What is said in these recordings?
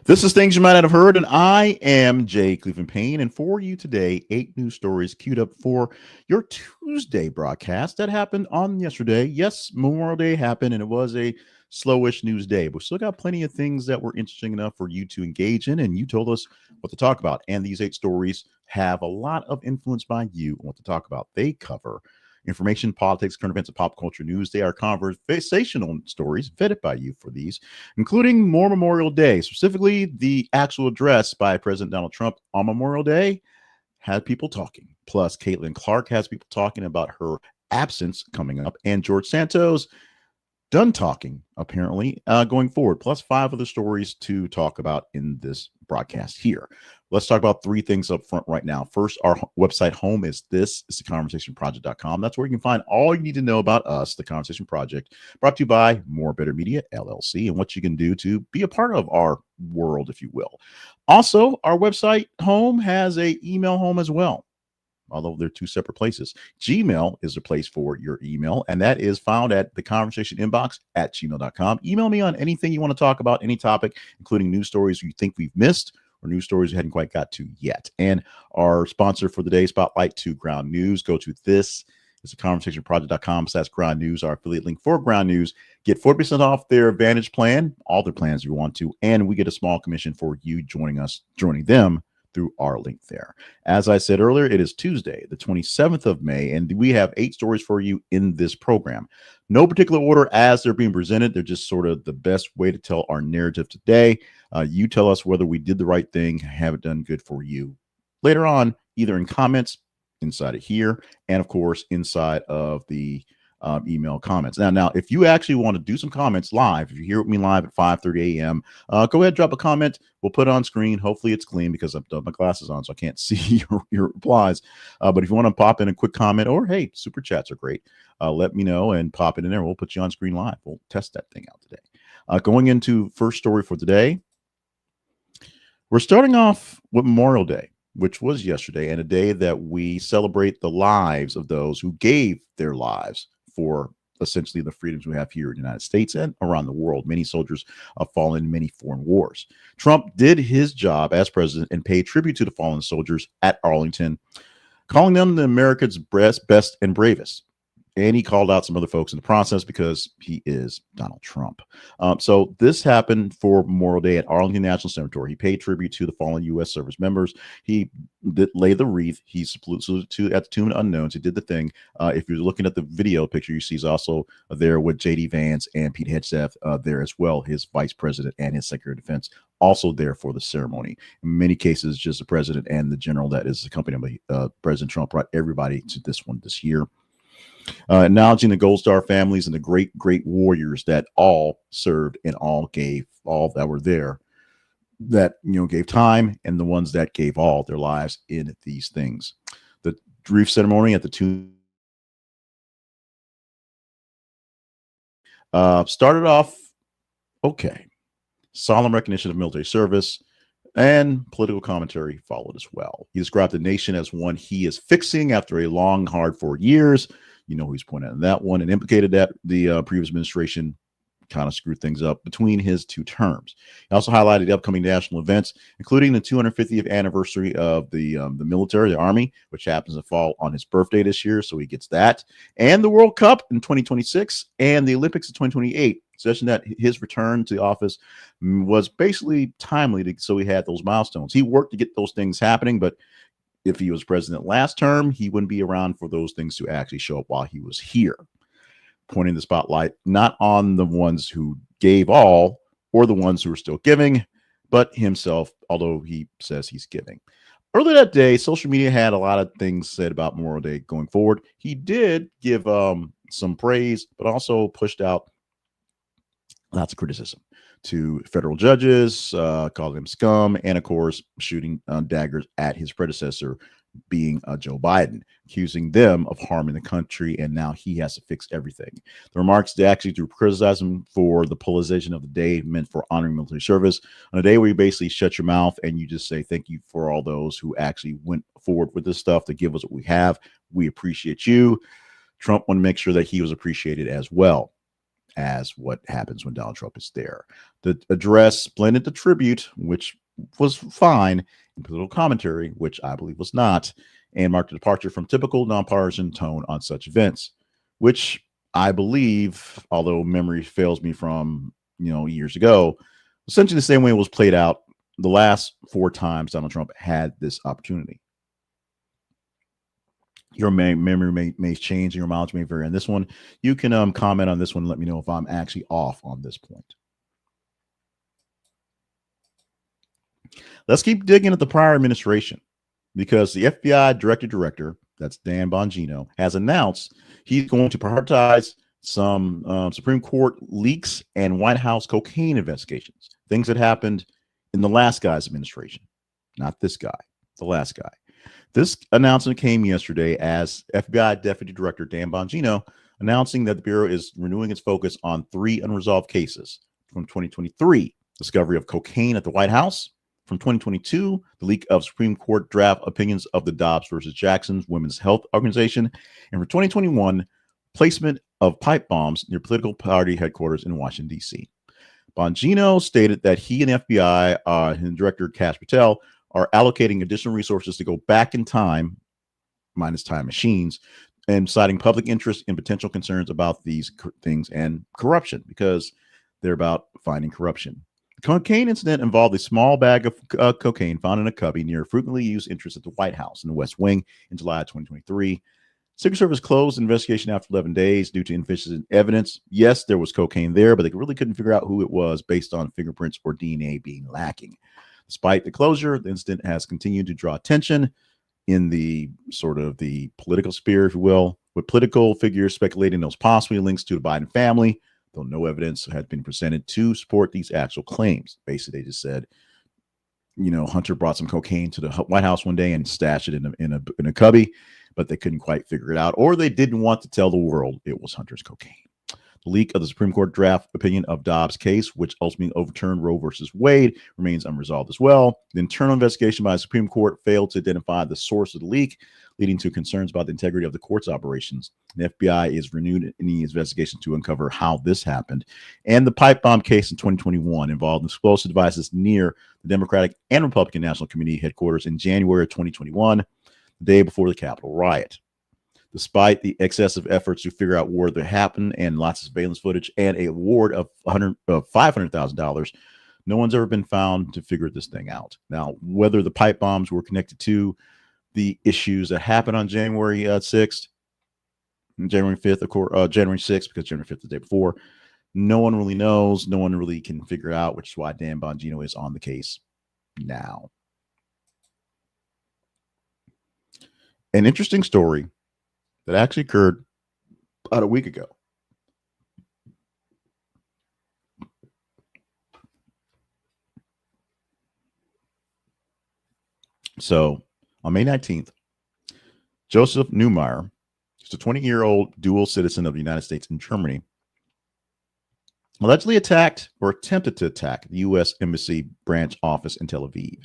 This is Things You Might Not Have Heard, and I am Jay Cleveland Payne. And for you today, 8 news stories queued up for your Tuesday broadcast that happened on yesterday. Yes, Memorial Day happened, and it was a slowish news day, but we still got plenty of things that were interesting enough for you to engage in, and you told us what to talk about. And these 8 stories have a lot of influence by you on what to talk about. They cover information, politics, current events, and pop culture news. They are conversational stories vetted by you for these, including more Memorial Day, specifically the actual address by President Donald Trump on Memorial Day had people talking. Plus, Caitlin Clark has people talking about her absence coming up, and George Santos done talking, apparently, going forward, plus 5 other stories to talk about in this broadcast here. Let's talk about 3 things up front right now. First, our website home is theconversationproject.com. That's where you can find all you need to know about us, The Conversation Project, brought to you by More Better Media, LLC, and what you can do to be a part of our world, if you will. Also, our website home has a email home as well, although they're 2 separate places. Gmail is the place for your email, and that is found at theconversationinbox@gmail.com. Email me on anything you want to talk about, any topic, including news stories you think we've missed or news stories we hadn't quite got to yet. And our sponsor for the day, Spotlight to Ground News. Go to this. It's theconversationproject.com/ground news, our affiliate link for Ground News. Get 40% off their Advantage plan, all their plans you want to, and we get a small commission for you joining them through our link there. As I said earlier, it is Tuesday, the 27th of May, and we have 8 stories for you in this program. No particular order as they're being presented. They're just sort of the best way to tell our narrative today. You tell us whether we did the right thing, have it done good for you later on, either in comments inside of here, and of course, inside of the email comments. Now, if you actually want to do some comments live, if you hear me live at 5:30 a.m., go ahead, drop a comment. We'll put it on screen. Hopefully it's clean because I've done my glasses on, so I can't see your replies. But if you want to pop in a quick comment, or hey, super chats are great, let me know and pop it in there. We'll put you on screen live. We'll test that thing out today. Going into first story for today, we're starting off with Memorial Day, which was yesterday, and a day that we celebrate the lives of those who gave their lives for essentially the freedoms we have here in the United States and around the world. Many soldiers have fallen in many foreign wars. Trump did his job as president and paid tribute to the fallen soldiers at Arlington, calling them the America's best and bravest. And he called out some other folks in the process because he is Donald Trump. So this happened for Memorial Day at Arlington National Cemetery. He paid tribute to the fallen U.S. service members. He did lay the wreath. He saluted at the Tomb of Unknowns. He did the thing. If you're looking at the video picture, you see he's also there with J.D. Vance and Pete Hegseth there as well, his vice president and his secretary of defense, also there for the ceremony. In many cases, just the president and the general that is accompanied by President Trump brought everybody to this one this year. Acknowledging the Gold Star families and the great warriors that all served and all gave, all that were there, that gave time, and the ones that gave all their lives in these things. The wreath ceremony at the tomb started off okay. Solemn recognition of military service and political commentary followed as well. He described the nation as one he is fixing after a long, hard 4 years. He's pointed out that one, and implicated that the previous administration kind of screwed things up between his 2 terms. He also highlighted the upcoming national events, including the 250th anniversary of the military, the Army, which happens to fall on his birthday this year, so he gets that, and the World Cup in 2026 and the Olympics in 2028. Suggesting that his return to office was basically timely, so he had those milestones. He worked to get those things happening, but if he was president last term, he wouldn't be around for those things to actually show up while he was here. Pointing the spotlight not on the ones who gave all or the ones who are still giving, but himself, although he says he's giving. Earlier that day, social media had a lot of things said about Memorial Day going forward. He did give some praise, but also pushed out lots of criticism to federal judges, calling them scum, and of course, shooting daggers at his predecessor, being Joe Biden, accusing them of harming the country, and now he has to fix everything. The remarks actually drew criticism for the politicization of the day meant for honoring military service, on a day where you basically shut your mouth and you just say thank you for all those who actually went forward with this stuff to give us what we have. We appreciate you. Trump wanted to make sure that he was appreciated as well. as what happens when Donald Trump is there. The address blended the tribute, which was fine, and political commentary, which I believe was not, and marked a departure from typical nonpartisan tone on such events, which I believe, although memory fails me from years ago, essentially the same way it was played out the last 4 times Donald Trump had this opportunity. Your memory may change and your mileage may vary on this one. You can comment on this one and let me know if I'm actually off on this point. Let's keep digging at the prior administration, because the FBI director, that's Dan Bongino, has announced he's going to prioritize some Supreme Court leaks and White House cocaine investigations, things that happened in the last guy's administration, not this guy, the last guy. This announcement came yesterday as FBI Deputy Director Dan Bongino announcing that the Bureau is renewing its focus on 3 unresolved cases from 2023, discovery of cocaine at the White House, from 2022, the leak of Supreme Court draft opinions of the Dobbs versus Jackson Women's Health Organization, and for 2021, placement of pipe bombs near political party headquarters in Washington, D.C. Bongino stated that he and FBI and Director Kash Patel are allocating additional resources to go back in time, minus time machines, and citing public interest and potential concerns about these things and corruption, because they're about finding corruption. The cocaine incident involved a small bag of cocaine found in a cubby near frequently used interests at the White House in the West Wing in July 2023. Secret Service closed the investigation after 11 days due to insufficient evidence. Yes, there was cocaine there, but they really couldn't figure out who it was based on fingerprints or DNA being lacking. Despite the closure, the incident has continued to draw attention in the sort of the political sphere, if you will, with political figures speculating those possibly links to the Biden family, though no evidence has been presented to support these actual claims. Basically, they just said, Hunter brought some cocaine to the White House one day and stashed it in a cubby, but they couldn't quite figure it out, or they didn't want to tell the world it was Hunter's cocaine. The leak of the Supreme Court draft opinion of Dobbs' case, which ultimately overturned Roe versus Wade, remains unresolved as well. The internal investigation by the Supreme Court failed to identify the source of the leak, leading to concerns about the integrity of the court's operations. The FBI is renewed in the investigation to uncover how this happened. And the pipe bomb case in 2021 involved explosive devices near the Democratic and Republican National Committee headquarters in January of 2021, the day before the Capitol riot. Despite the excessive efforts to figure out where they happened and lots of surveillance footage and a award of $500,000, no one's ever been found to figure this thing out. Now, whether the pipe bombs were connected to the issues that happened on January 6th, January 5th, of course, January 6th, because January 5th, the day before, no one really knows. No one really can figure it out, which is why Dan Bongino is on the case now. An interesting story that actually occurred about a week ago. So on May 19th, Joseph Neumeier, who's a 20-year-old dual citizen of the United States and Germany, allegedly attacked or attempted to attack the U.S. Embassy branch office in Tel Aviv.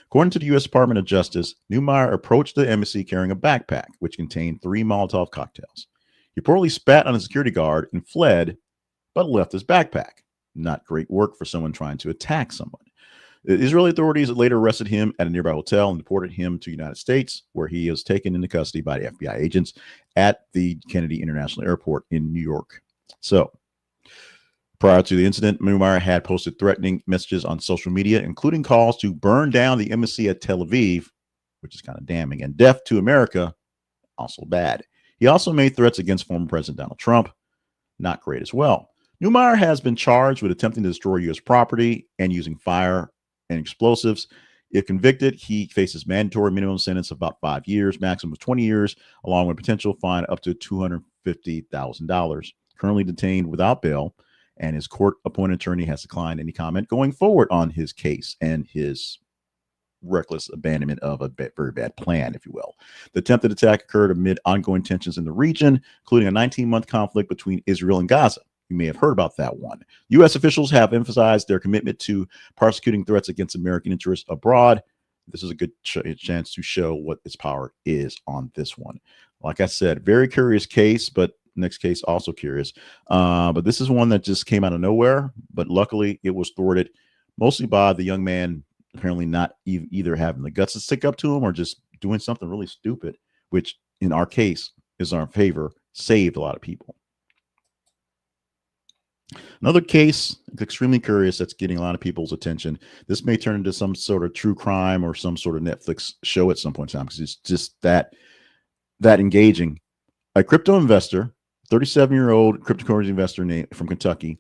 According to the U.S. Department of Justice, Neumeier approached the embassy carrying a backpack, which contained 3 Molotov cocktails. He reportedly spat on a security guard and fled, but left his backpack. Not great work for someone trying to attack someone. The Israeli authorities later arrested him at a nearby hotel and deported him to the United States, where he was taken into custody by the FBI agents at the Kennedy International Airport in New York. So, prior to the incident, Neumeier had posted threatening messages on social media, including calls to burn down the embassy at Tel Aviv, which is kind of damning, and death to America, also bad. He also made threats against former President Donald Trump, not great as well. Neumeier has been charged with attempting to destroy U.S. property and using fire and explosives. If convicted, he faces mandatory minimum sentence of about 5 years, maximum of 20 years, along with potential fine up to $250,000. Currently detained without bail, and his court-appointed attorney has declined any comment going forward on his case and his reckless abandonment of a very bad plan, if you will. The attempted attack occurred amid ongoing tensions in the region, including a 19-month conflict between Israel and Gaza. You may have heard about that one. U.S. officials have emphasized their commitment to prosecuting threats against American interests abroad. This is a good chance to show what its power is on this one. Like I said, very curious case, but next case, also curious. But this is one that just came out of nowhere. But luckily, it was thwarted mostly by the young man apparently not either having the guts to stick up to him or just doing something really stupid, which in our case is in our favor, saved a lot of people. Another case, extremely curious, that's getting a lot of people's attention. This may turn into some sort of true crime or some sort of Netflix show at some point in time because it's just that engaging. A crypto investor, 37-year-old cryptocurrency investor from Kentucky,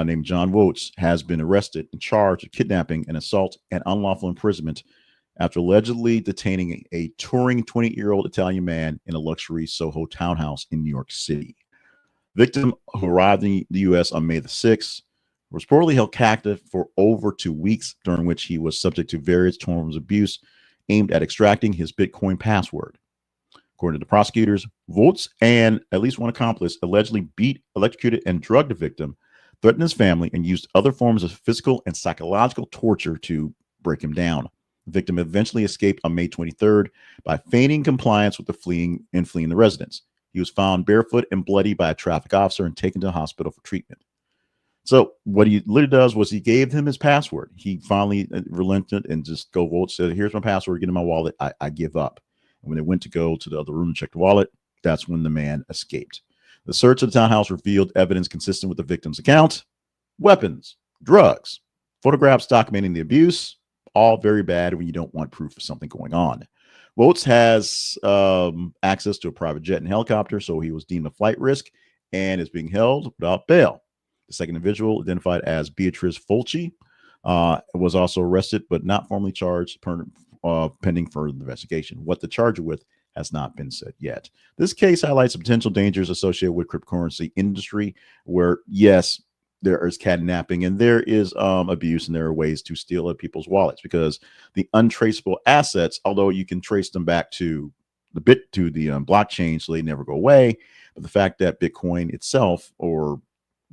named John Votes, has been arrested and charged with kidnapping and assault and unlawful imprisonment after allegedly detaining a touring 20-year-old Italian man in a luxury Soho townhouse in New York City. Victim, who arrived in the U.S. on May the 6th, was reportedly held captive for over 2 weeks, during which he was subject to various forms of abuse aimed at extracting his Bitcoin password. According to the prosecutors, Votes and at least one accomplice allegedly beat, electrocuted, and drugged the victim, threatened his family, and used other forms of physical and psychological torture to break him down. The victim eventually escaped on May 23rd by feigning compliance with fleeing the residence. He was found barefoot and bloody by a traffic officer and taken to the hospital for treatment. So what he literally does was he gave him his password. He finally relented and just said, "Here's my password. Get in my wallet. I give up." And when they went to go to the other room and check the wallet, that's when the man escaped. The search of the townhouse revealed evidence consistent with the victim's account: weapons, drugs, photographs documenting the abuse. All very bad when you don't want proof of something going on. Votes has access to a private jet and helicopter, so he was deemed a flight risk and is being held without bail. The second individual, identified as Beatrice Fulci, was also arrested but not formally charged, pending further investigation. What the charge with has not been said yet. This case highlights the potential dangers associated with cryptocurrency industry, where yes, there is kidnapping and there is abuse, and there are ways to steal people's wallets, because the untraceable assets, although you can trace them back to the blockchain, so they never go away, but the fact that Bitcoin itself or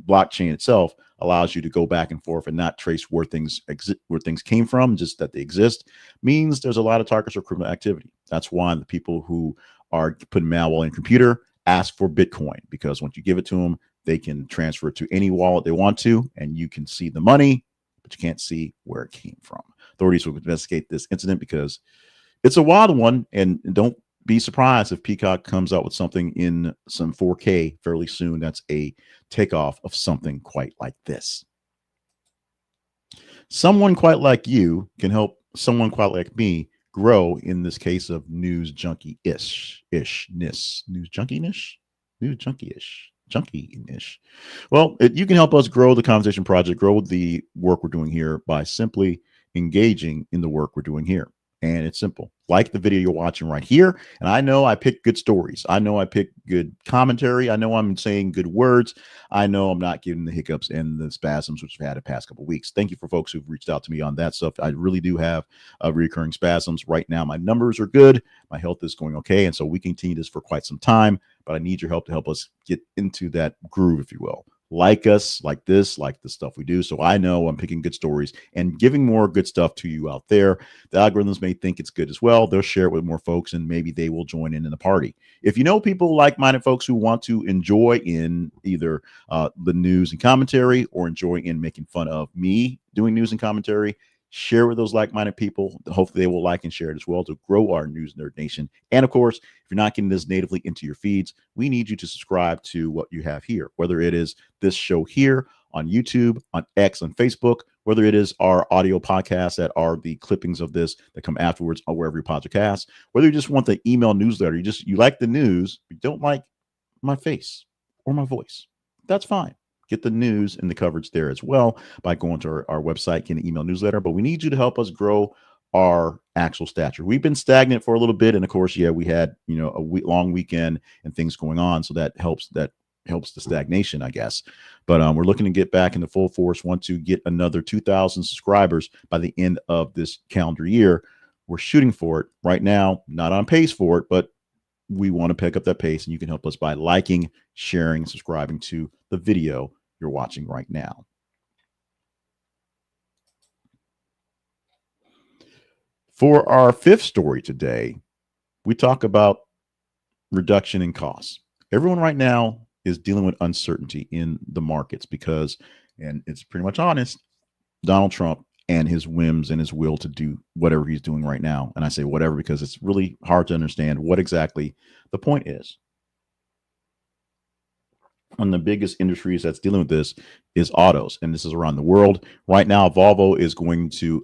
blockchain itself allows you to go back and forth and not trace where things came from, just that they exist, means there's a lot of targets for criminal activity. That's why the people who are putting malware in your computer ask for Bitcoin, because once you give it to them, they can transfer it to any wallet they want to, and you can see the money, but you can't see where it came from. Authorities will investigate this incident because it's a wild one, and don't be surprised if Peacock comes out with something in some 4K fairly soon. That's a takeoff of something quite like this. Someone quite like you can help someone quite like me grow in this case of news junkie-ish. Well, you can help us grow the Conversation Project, grow the work we're doing here by simply engaging in the work we're doing here. And it's simple. Like the video you're watching right here. And I know I pick good stories. I know I pick good commentary. I know I'm saying good words. I know I'm not giving the hiccups and the spasms, which I've had the past couple of weeks. Thank you for folks who've reached out to me on that stuff. I really do have recurring spasms. Right now, my numbers are good. My health is going okay. And so we continue this for quite some time. But I need your help to help us get into that groove, if you will. Like us, like this, like the stuff we do. So I know I'm picking good stories and giving more good stuff to you out there. The algorithms may think it's good as well. They'll share it with more folks, and maybe they will join in the party. If you know people, like-minded folks who want to enjoy in either the news and commentary or enjoy in making fun of me doing news and commentary, share with those like-minded people. Hopefully they will like and share it as well to grow our News Nerd Nation. And of course, if you're not getting this natively into your feeds, we need you to subscribe to what you have here, whether it is this show here on YouTube, on X, on Facebook, whether it is our audio podcasts that are the clippings of this that come afterwards or wherever you podcast, whether you just want the email newsletter, you like the news, you don't like my face or my voice, that's fine. Get the news and the coverage there as well by going to our website, getting an email newsletter. But we need you to help us grow our actual stature. We've been stagnant for a little bit. And of course, we had, a long weekend and things going on. So that helps the stagnation, I guess. But we're looking to get back into full force. Want to get another 2,000 subscribers by the end of this calendar year. We're shooting for it right now, not on pace for it, but we want to pick up that pace, and you can help us by liking, sharing, subscribing to the video you're watching right now. For our fifth story today, we talk about reduction in costs. Everyone right now is dealing with uncertainty in the markets because, and it's pretty much honest, Donald Trump and his whims and his will to do whatever he's doing right now. And I say whatever because it's really hard to understand what exactly the point is. One of the biggest industries that's dealing with this is autos, and this is around the world. Right now, Volvo is going to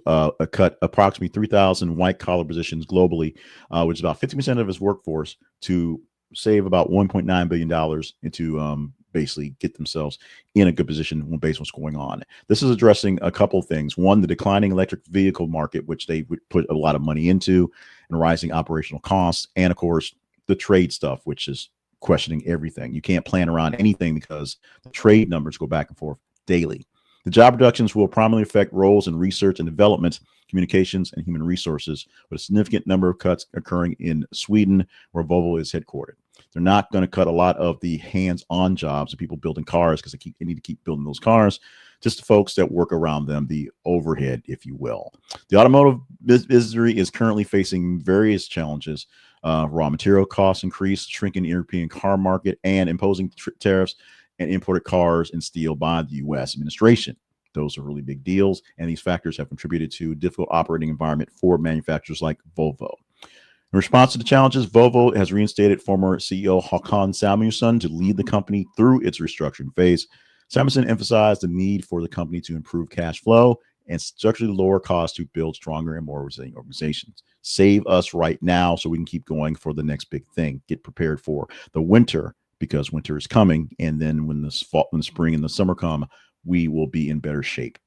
cut approximately 3,000 white-collar positions globally, which is about 50% of its workforce, to save about $1.9 billion into basically get themselves in a good position when based on what's going on. This is addressing a couple of things. One, the declining electric vehicle market, which they would put a lot of money into, and rising operational costs, and of course, the trade stuff, which is questioning everything. You can't plan around anything because the trade numbers go back and forth daily. The job reductions will primarily affect roles in research and development, communications, and human resources, with a significant number of cuts occurring in Sweden, where Volvo is headquartered. They're not going to cut a lot of the hands-on jobs of people building cars because they need to keep building those cars. Just the folks that work around them, the overhead, if you will. The automotive industry is currently facing various challenges. Raw material costs increase, shrinking European car market, and imposing tariffs and imported cars and steel by the U.S. administration. Those are really big deals, and these factors have contributed to a difficult operating environment for manufacturers like Volvo. In response to the challenges, Volvo has reinstated former CEO Håkan Samuelsson to lead the company through its restructuring phase. Samuelsson emphasized the need for the company to improve cash flow and structurally lower costs to build stronger and more resilient organizations. Save us right now so we can keep going for the next big thing. Get prepared for the winter because winter is coming. And then when the spring and the summer come, we will be in better shape.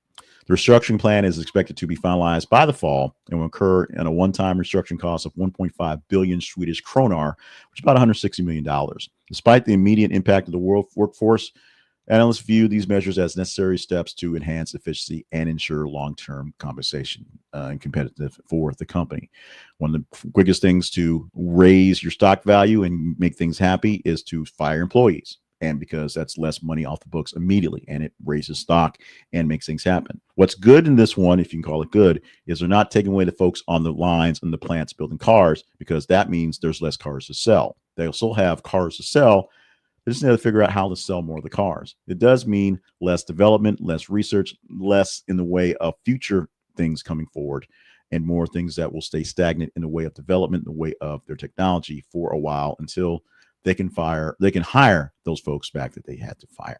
The restructuring plan is expected to be finalized by the fall and will occur in a one-time restructuring cost of 1.5 billion Swedish kroner, which is about $160 million. Despite the immediate impact of the world workforce, analysts view these measures as necessary steps to enhance efficiency and ensure long-term compensation and competitive for the company. One of the quickest things to raise your stock value and make things happy is to fire employees. And because that's less money off the books immediately, and it raises stock and makes things happen. What's good in this one, if you can call it good, is they're not taking away the folks on the lines and the plants building cars, because that means there's less cars to sell. They'll still have cars to sell. They just need to figure out how to sell more of the cars. It does mean less development, less research, less in the way of future things coming forward, and more things that will stay stagnant in the way of development, in the way of their technology for a while until they can hire those folks back that they had to fire.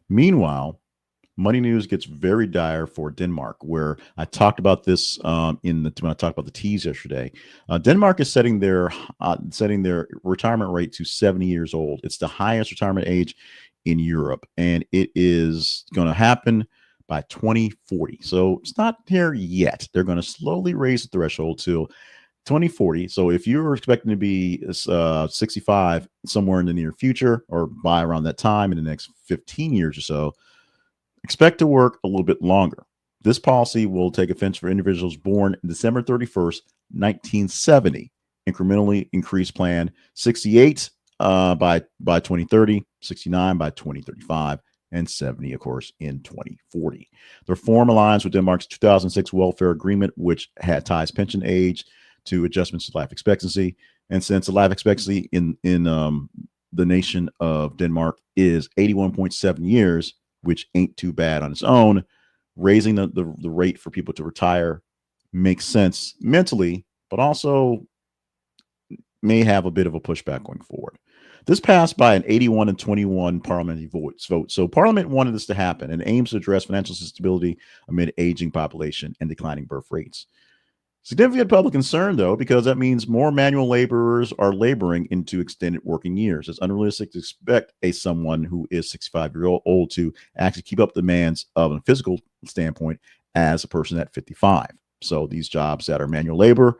Meanwhile, money news gets very dire for Denmark, where I talked about this when I talked about the teas yesterday. Denmark is setting their retirement rate to 70 years old. It's the highest retirement age in Europe, and it is going to happen by 2040. So it's not here yet. They're going to slowly raise the threshold to 2040. So if you're expecting to be 65 somewhere in the near future, or by around that time in the next 15 years or so, expect to work a little bit longer. This policy will take effect for individuals born December 31st, 1970. Incrementally increased plan 68 by 2030, 69 by 2035, and 70, of course, in 2040. The reform aligns with Denmark's 2006 welfare agreement, which had ties pension age to adjustments to life expectancy. And since the life expectancy in the nation of Denmark is 81.7 years, which ain't too bad on its own, raising the rate for people to retire makes sense mentally, but also may have a bit of a pushback going forward. This passed by an 81-21 parliamentary vote. So Parliament wanted this to happen and aims to address financial stability amid aging population and declining birth rates. Significant public concern, though, because that means more manual laborers are laboring into extended working years. It's unrealistic to expect someone who is 65 years old to actually keep up the demands of a physical standpoint as a person at 55. So these jobs that are manual labor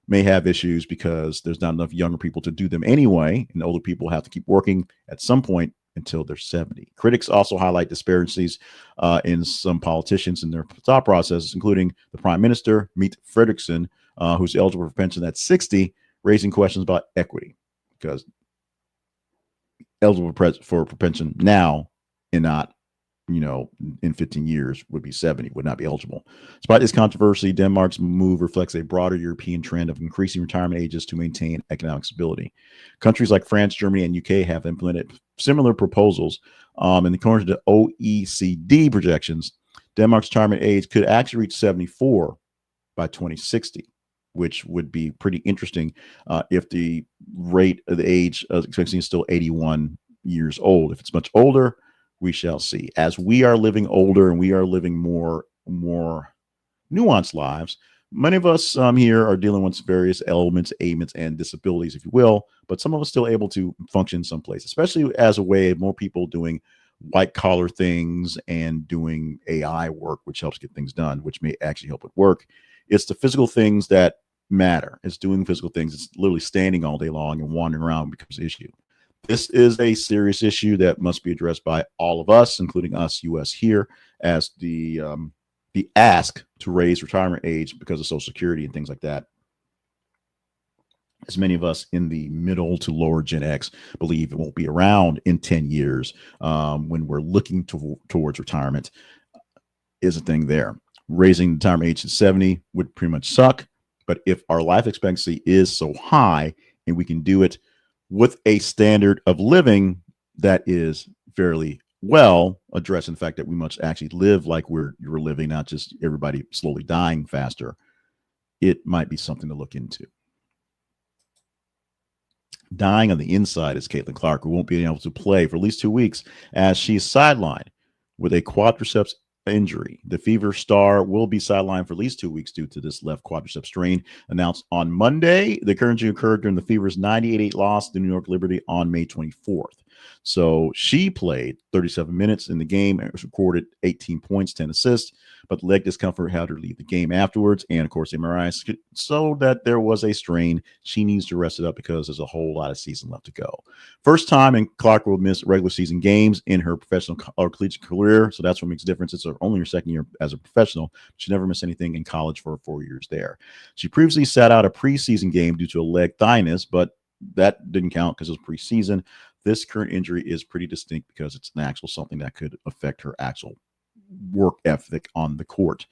may have issues because there's not enough younger people to do them anyway, and older people have to keep working at some point until they're 70. Critics also highlight disparities in some politicians in their thought processes, including the Prime Minister, Mette Frederiksen, who's eligible for pension at 60, raising questions about equity, because eligible for pension now and not in 15 years would be 70, would not be eligible. Despite this controversy, Denmark's move reflects a broader European trend of increasing retirement ages to maintain economic stability. Countries like France, Germany, and UK have implemented similar proposals. And according to OECD projections, Denmark's retirement age could actually reach 74 by 2060, which would be pretty interesting if the rate of the age of expectancy is still 81 years old. If it's much older, we shall see. As we are living older and we are living more nuanced lives, many of us here are dealing with various ailments, and disabilities, if you will, but some of us still able to function someplace, especially as a way of more people doing white collar things and doing AI work, which helps get things done, which may actually help with work. It's the physical things that matter. It's doing physical things. It's literally standing all day long and wandering around becomes an issue. This is a serious issue that must be addressed by all of us, including us, U.S. here, as the ask to raise retirement age because of Social Security and things like that. As many of us in the middle to lower Gen X believe it won't be around in 10 years when we're looking towards retirement, is a thing there. Raising the retirement age to 70 would pretty much suck. But if our life expectancy is so high and we can do it with a standard of living that is fairly well addressing the fact that we must actually live like you're living, not just everybody slowly dying faster, it might be something to look into. Dying on the inside is Caitlin Clark, who won't be able to play for at least 2 weeks as she's sidelined with a quadriceps injury. The Fever star will be sidelined for at least 2 weeks due to this left quadriceps strain, announced on Monday. The injury occurred during the Fever's 98-8 loss to New York Liberty on May 24th. So she played 37 minutes in the game and recorded 18 points, 10 assists, but leg discomfort had her leave the game afterwards. And of course, MRI so that there was a strain. She needs to rest it up because there's a whole lot of season left to go. First time, and Clark will miss regular season games in her professional or collegiate career. So that's what makes a difference. It's only her second year as a professional. She never missed anything in college for 4 years there. She previously sat out a preseason game due to a leg thymus, but that didn't count because it was preseason. This current injury is pretty distinct because it's an actual something that could affect her actual work ethic on the court.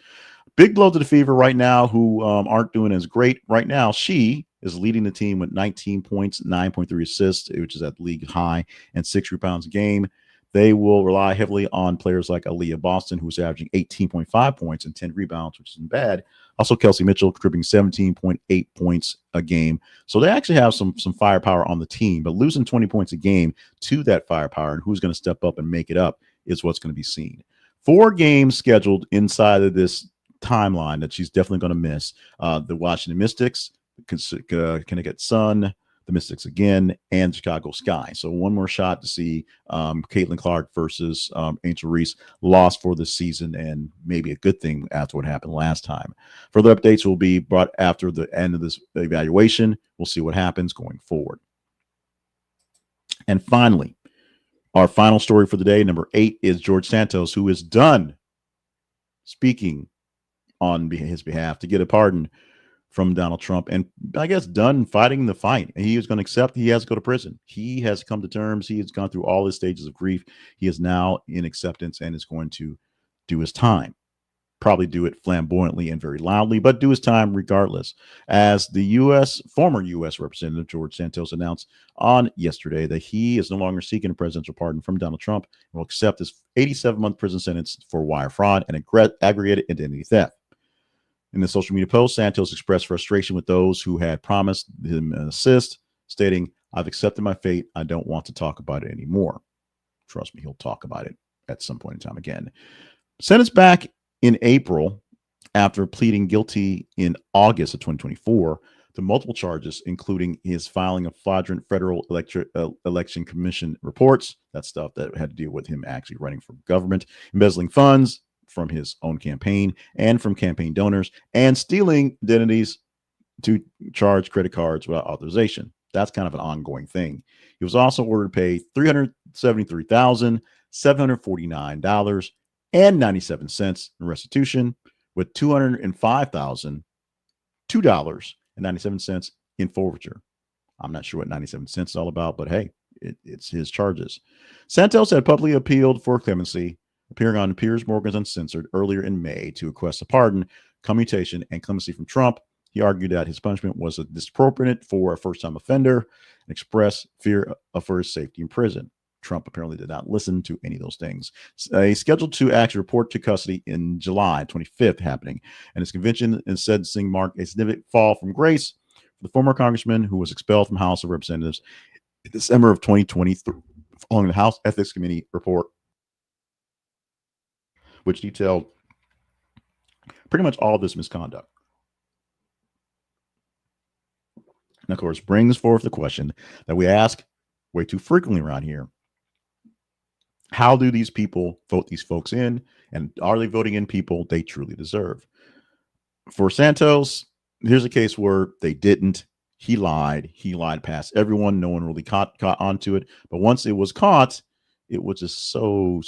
Big blow to the Fever right now, who aren't doing as great right now. She is leading the team with 19 points, 9.3 assists, which is at league high, and 6 rebounds a game. They will rely heavily on players like Aaliyah Boston, who's averaging 18.5 points and 10 rebounds, which isn't bad. Also, Kelsey Mitchell contributing 17.8 points a game. So they actually have some firepower on the team, but losing 20 points a game to that firepower and who's going to step up and make it up is what's going to be seen. 4 games scheduled inside of this timeline that she's definitely going to miss. The Washington Mystics, Connecticut Sun, the Mystics again, and Chicago Sky. So one more shot to see Caitlin Clark versus Angel Reese lost for this season, and maybe a good thing after what happened last time. Further updates will be brought after the end of this evaluation. We'll see what happens going forward. And finally, our final story for the day, number 8, is George Santos, who is done speaking on his behalf to get a pardon from Donald Trump, and I guess done fighting the fight. And he was going to accept he has to go to prison. He has come to terms. He has gone through all his stages of grief. He is now in acceptance and is going to do his time. Probably do it flamboyantly and very loudly, but do his time regardless. As the former U.S. Representative George Santos announced on yesterday that he is no longer seeking a presidential pardon from Donald Trump and will accept his 87-month prison sentence for wire fraud and aggravated identity theft. In the social media post, Santos expressed frustration with those who had promised him an assist, stating, "I've accepted my fate. I don't want to talk about it anymore." Trust me, he'll talk about it at some point in time again. Sentenced back in April after pleading guilty in August of 2024 to multiple charges, including his filing of fraudulent federal election commission reports. That's stuff that had to deal with him actually running for government, embezzling funds from his own campaign and from campaign donors, and stealing identities to charge credit cards without authorization. That's kind of an ongoing thing. He was also ordered to pay $373,749.97 in restitution, with $205,002.97 in forfeiture. I'm not sure what 97 cents is all about, but hey, it's his charges. Santos had publicly appealed for clemency, appearing on Piers Morgan's Uncensored earlier in May to request a pardon, commutation, and clemency from Trump. He argued that his punishment was disproportionate for a first-time offender and expressed fear for his safety in prison. Trump apparently did not listen to any of those things. He's scheduled to actually report to custody in July 25th happening, and his conviction and sentencing mark a significant fall from grace for the former congressman who was expelled from House of Representatives in December of 2023 following the House Ethics Committee report, which detailed pretty much all this misconduct. And of course, brings forth the question that we ask way too frequently around here. How do these people vote these folks in? And are they voting in people they truly deserve? For Santos, here's a case where they didn't. He lied. He lied past everyone. No one really caught onto it. But once it was caught, it was just so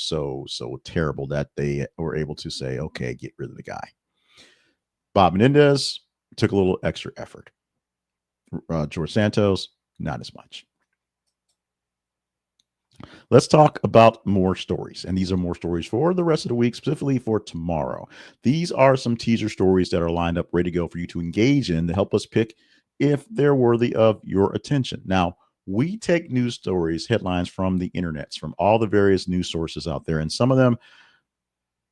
terrible that they were able to say, okay, get rid of the guy. Bob Menendez took a little extra effort. George Santos, not as much. Let's talk about more stories. And these are more stories for the rest of the week, specifically for tomorrow. These are some teaser stories that are lined up, ready to go for you to engage in to help us pick if they're worthy of your attention. Now, we take news stories, headlines from the internets, from all the various news sources out there, and some of them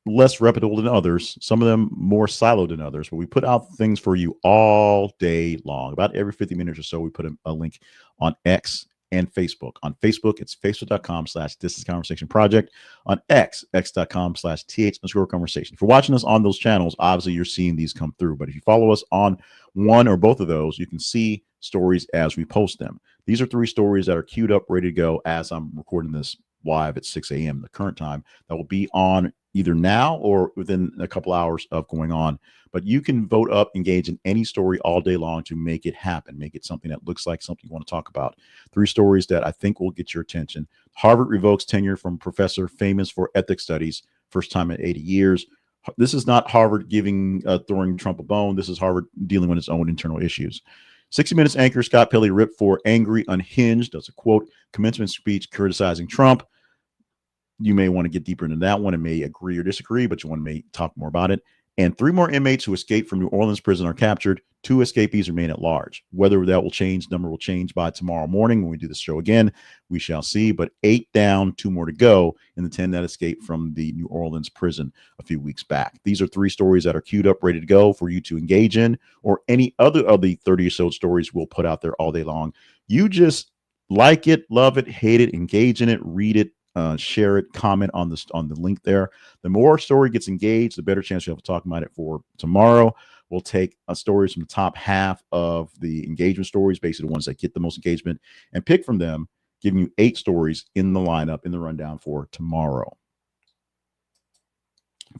less reputable than others, some of them more siloed than others, but we put out things for you all day long. About every 50 minutes or so, we put a link on X and Facebook. On Facebook, it's facebook.com/This Is Conversation Project. On X, x.com/th_conversation. If you're watching us on those channels, obviously you're seeing these come through. But if you follow us on one or both of those, you can see stories as we post them. These are 3 stories that are queued up, ready to go as I'm recording this live at 6 a.m. the current time. That will be on either now or within a couple hours of going on. But you can vote up, engage in any story all day long to make it happen, make it something that looks like something you want to talk about. 3 stories that I think will get your attention. Harvard revokes tenure from professor famous for ethics studies, first time in 80 years. This is not Harvard throwing Trump a bone. This is Harvard dealing with its own internal issues. 60 Minutes anchor Scott Pelley ripped for angry, unhinged. That's a quote. Commencement speech criticizing Trump. You may want to get deeper into that one and may agree or disagree, but you want to talk more about it. And 3 more inmates who escaped from New Orleans prison are captured. 2 escapees remain at large. Whether that will change, number will change by tomorrow morning when we do the show again. We shall see. But 8 down, 2 more to go in the 10 that escaped from the New Orleans prison a few weeks back. These are 3 stories that are queued up, ready to go for you to engage in, or any other of the 30 or so stories we'll put out there all day long. You just like it, love it, hate it, engage in it, read it. Share it, comment on the link there. The more story gets engaged, the better chance you have to talk about it for tomorrow. We'll take stories from the top half of the engagement stories, basically the ones that get the most engagement, and pick from them, giving you 8 stories in the lineup, in the rundown for tomorrow.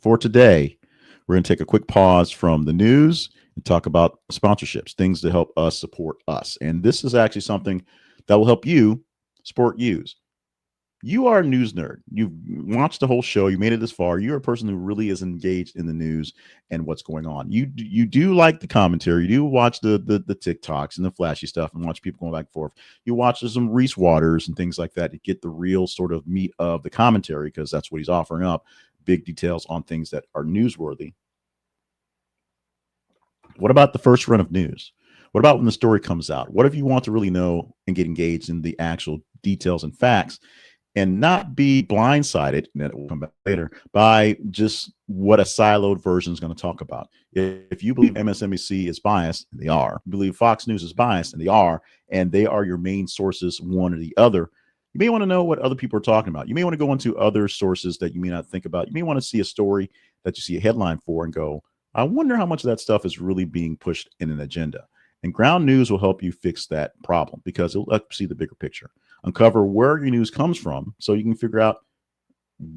For today, we're going to take a quick pause from the news and talk about sponsorships, things to help us support us. And this is actually something that will help you support yous. You are a news nerd. You've watched the whole show. You made it this far. You're a person who really is engaged in the news and what's going on. You do like the commentary. You do watch the TikToks and the flashy stuff and watch people going back and forth. You watch some Reese Waters and things like that to get the real sort of meat of the commentary, because that's what he's offering up, big details on things that are newsworthy. What about the first run of news? What about when the story comes out? What if you want to really know and get engaged in the actual details and facts, and not be blindsided, and that will come back later, by just what a siloed version is going to talk about? If you believe MSNBC is biased, and they are, you believe Fox News is biased, and they are your main sources, one or the other, you may want to know what other people are talking about. You may want to go into other sources that you may not think about. You may want to see a story that you see a headline for and go, I wonder how much of that stuff is really being pushed in an agenda. And ground news will help you fix that problem, because it'll let you see the bigger picture. Uncover where your news comes from so you can figure out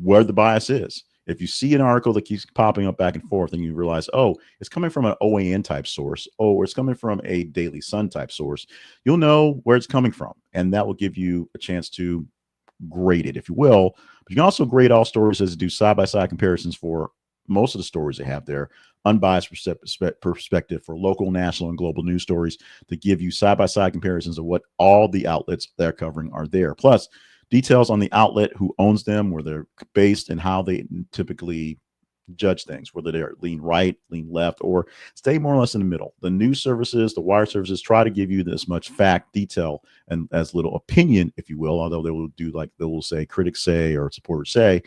where the bias is. If you see an article that keeps popping up back and forth and you realize, oh, it's coming from an OAN type source, or it's coming from a Daily Sun type source, you'll know where it's coming from. And that will give you a chance to grade it, if you will. But you can also grade all stories as do side-by-side comparisons for most of the stories they have there, unbiased perspective for local, national, and global news stories, to give you side-by-side comparisons of what all the outlets they're covering are there. Plus, details on the outlet, who owns them, where they're based, and how they typically judge things, whether they're lean right, lean left, or stay more or less in the middle. The news services, the wire services, try to give you as much fact, detail, and as little opinion, if you will, although they will do, like they will say, critics say or supporters say.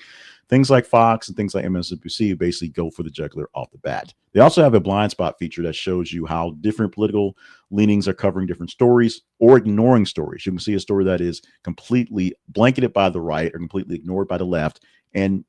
Things like Fox and things like MSNBC basically go for the jugular off the bat. They also have a blind spot feature that shows you how different political leanings are covering different stories or ignoring stories. You can see a story that is completely blanketed by the right or completely ignored by the left, and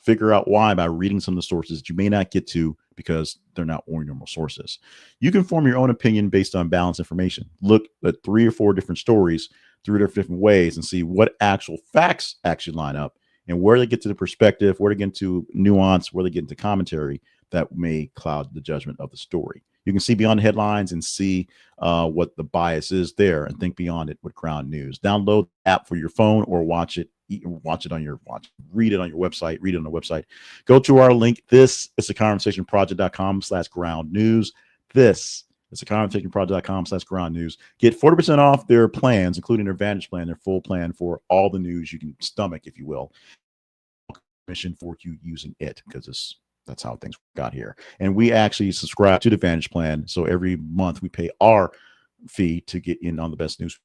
figure out why by reading some of the sources that you may not get to because they're not normal sources. You can form your own opinion based on balanced information. Look at 3 or 4 different stories, 3 different ways, and see what actual facts actually line up, and where they get to the perspective, where they get into nuance, where they get into commentary that may cloud the judgment of the story. You can see beyond the headlines and see what the bias is there, and think beyond it with Crown News. Download the app for your phone or watch it on your read it on your website, read it on the website. Go to our link. This is theconversationproject.com/ground news. This is theconversationproject.com/ground news. Get 40% off their plans, including their Vantage plan, their full plan for all the news you can stomach, if you will. Mission for you using it, because that's how things got here. And we actually subscribe to the Vantage plan, so every month we pay our fee to get in on the best news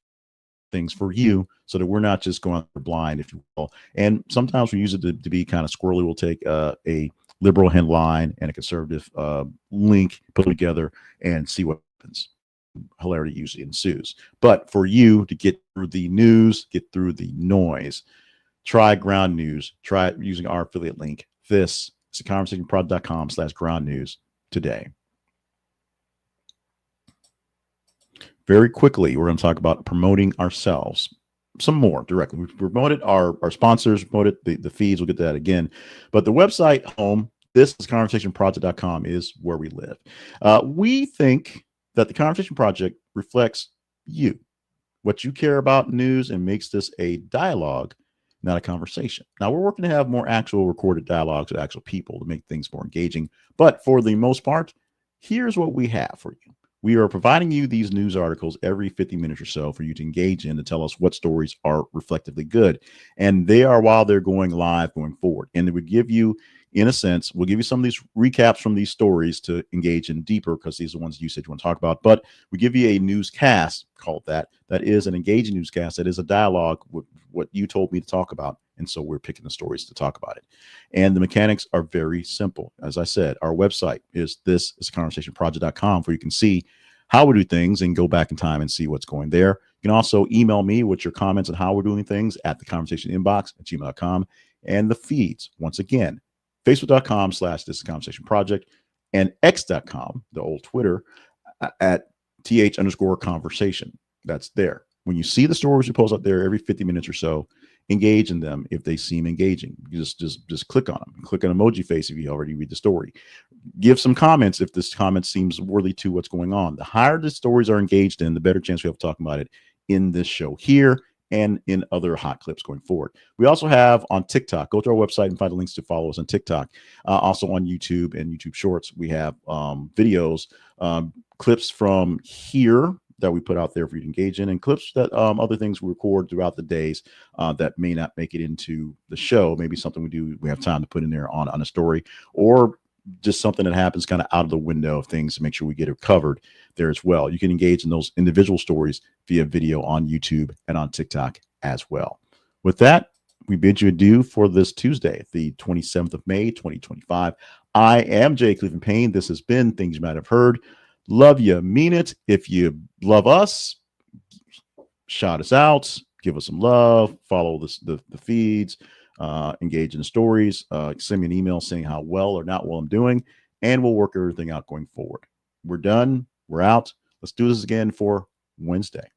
things for you, so that we're not just going blind, if you will. And sometimes we use it to be kind of squirrely. We'll take a liberal headline and a conservative link, put them together, and see what happens. Hilarity usually ensues. But for you to get through the news, get through the noise, try Ground News. Try using our affiliate link. This is theconversationproject.com/ground news today. Very quickly, we're going to talk about promoting ourselves some more directly. We've promoted our sponsors, promoted the feeds. We'll get to that again. But the website home, this is conversationproject.com, is where we live. We think that the Conversation Project reflects you, what you care about news, and makes this a dialogue, not a conversation. Now, we're working to have more actual recorded dialogues with actual people to make things more engaging. But for the most part, here's what we have for you. We are providing you these news articles every 50 minutes or so for you to engage in, to tell us what stories are reflectively good. And they are while they're going live going forward. And we give you, in a sense, we'll give you some of these recaps from these stories to engage in deeper, because these are the ones you said you want to talk about. But we give you a newscast, called that is an engaging newscast, that is a dialogue with what you told me to talk about. And so we're picking the stories to talk about it. And the mechanics are very simple. As I said, our website is conversationproject.com, where you can see how we do things and go back in time and see what's going there. You can also email me with your comments on how we're doing things at theconversationinbox@gmail.com. And the feeds, once again, facebook.com/thisconversationproject, and x.com, the old Twitter, at th_conversation. That's there. When you see the stories we post out there every 50 minutes or so, engage in them if they seem engaging. You just click on them. Click an emoji face if you already read the story. Give some comments if this comment seems worthy to what's going on. The higher the stories are engaged in, the better chance we have of talking about it in this show here and in other hot clips going forward. We also have on TikTok. Go to our website and find the links to follow us on TikTok. Also on YouTube and YouTube Shorts, we have videos, clips from here that we put out there for you to engage in, and clips that other things we record throughout the days that may not make it into the show. Maybe something we have time to put in there on a story, or just something that happens kind of out of the window of things to make sure we get it covered there as well. You can engage in those individual stories via video on YouTube and on TikTok as well. With that, we bid you adieu for this Tuesday, the 27th of May, 2025. I am Jay Cleveland Payne. This has been Things You Might Have Heard. Love you, mean it. If you love us, shout us out, give us some love, follow the feeds, engage in the stories, send me an email saying how well or not well I'm doing, and we'll work everything out going forward. We're done. We're out. Let's do this again for Wednesday.